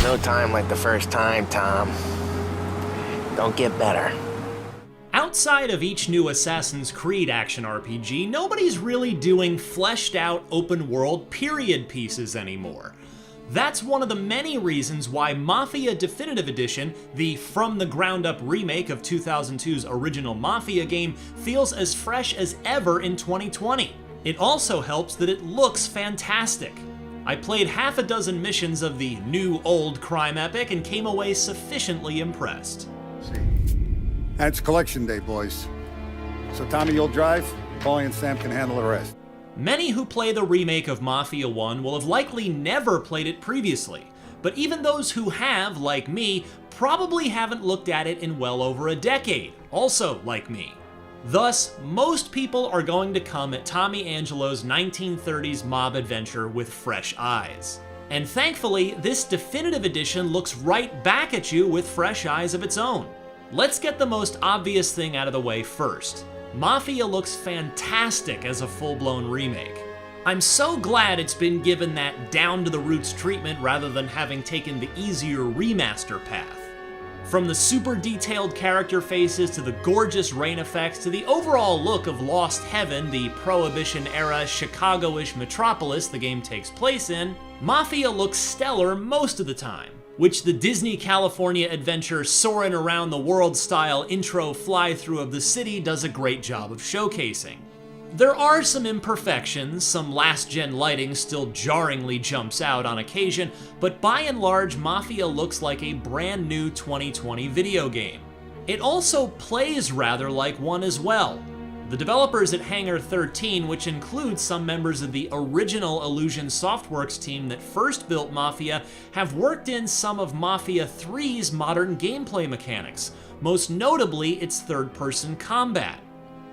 No time like the first time, Tom. Don't get better. Outside of each new Assassin's Creed action RPG, nobody's really doing fleshed out open world period pieces anymore. That's one of the many reasons why Mafia Definitive Edition, the from the ground up remake of 2002's original Mafia game, feels as fresh as ever in 2020. It also helps that it looks fantastic. I played half a dozen missions of the new old crime epic and came away sufficiently impressed. And it's collection day, boys. So Tommy, you'll drive, Paulie and Sam can handle the rest. Many who play the remake of Mafia 1 will have likely never played it previously, but even those who have, like me, probably haven't looked at it in well over a decade, also like me. Thus, most people are going to come at Tommy Angelo's 1930s mob adventure with fresh eyes. And thankfully, this definitive edition looks right back at you with fresh eyes of its own. Let's get the most obvious thing out of the way first. Mafia looks fantastic as a full-blown remake. I'm so glad it's been given that down-to-the-roots treatment rather than having taken the easier remaster path. From the super detailed character faces to the gorgeous rain effects to the overall look of Lost Heaven, the Prohibition-era Chicago-ish metropolis the game takes place in, Mafia looks stellar most of the time, which the Disney California adventure soaring around the world style intro fly-through of the city does a great job of showcasing. There are some imperfections, some last-gen lighting still jarringly jumps out on occasion, but by and large, Mafia looks like a brand new 2020 video game. It also plays rather like one as well. The developers at Hangar 13, which includes some members of the original Illusion Softworks team that first built Mafia, have worked in some of Mafia 3's modern gameplay mechanics, most notably its third-person combat.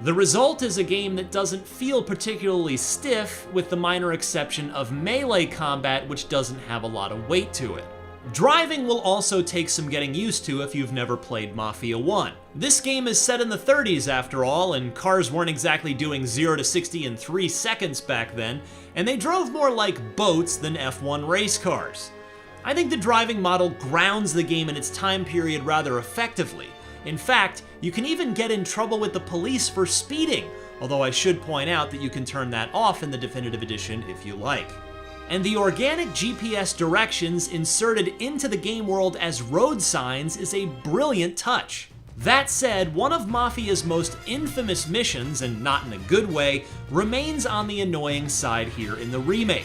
The result is a game that doesn't feel particularly stiff, with the minor exception of melee combat, which doesn't have a lot of weight to it. Driving will also take some getting used to if you've never played Mafia 1. This game is set in the 30s after all, and cars weren't exactly doing 0 to 60 in 3 seconds back then, and they drove more like boats than F1 race cars. I think the driving model grounds the game in its time period rather effectively. In fact, you can even get in trouble with the police for speeding, although I should point out that you can turn that off in the Definitive Edition if you like. And the organic GPS directions inserted into the game world as road signs is a brilliant touch. That said, one of Mafia's most infamous missions, and not in a good way, remains on the annoying side here in the remake.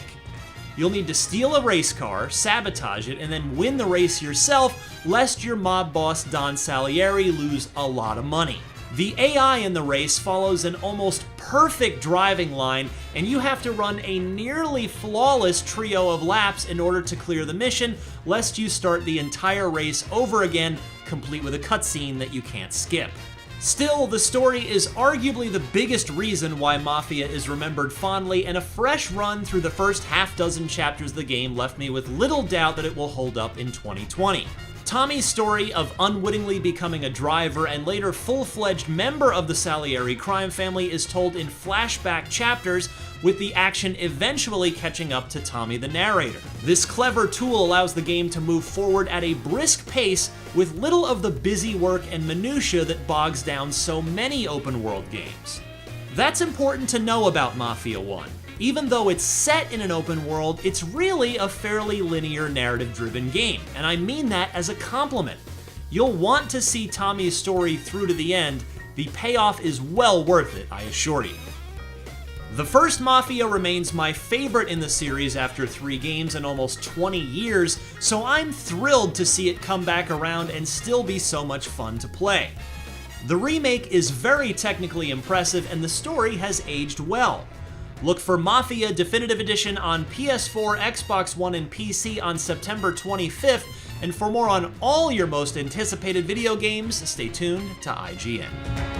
You'll need to steal a race car, sabotage it, and then win the race yourself, lest your mob boss Don Salieri lose a lot of money. The AI in the race follows an almost perfect driving line, and you have to run a nearly flawless trio of laps in order to clear the mission, lest you start the entire race over again, complete with a cutscene that you can't skip. Still, the story is arguably the biggest reason why Mafia is remembered fondly, and a fresh run through the first half dozen chapters of the game left me with little doubt that it will hold up in 2020. Tommy's story of unwittingly becoming a driver and later full-fledged member of the Salieri crime family is told in flashback chapters, with the action eventually catching up to Tommy the narrator. This clever tool allows the game to move forward at a brisk pace with little of the busy work and minutia that bogs down so many open-world games. That's important to know about Mafia 1. Even though it's set in an open world, it's really a fairly linear narrative-driven game, and I mean that as a compliment. You'll want to see Tommy's story through to the end. The payoff is well worth it, I assure you. The first Mafia remains my favorite in the series after 3 games and almost 20 years, so I'm thrilled to see it come back around and still be so much fun to play. The remake is very technically impressive, and the story has aged well. Look for Mafia Definitive Edition on PS4, Xbox One, and PC on September 25th, and for more on all your most anticipated video games, stay tuned to IGN.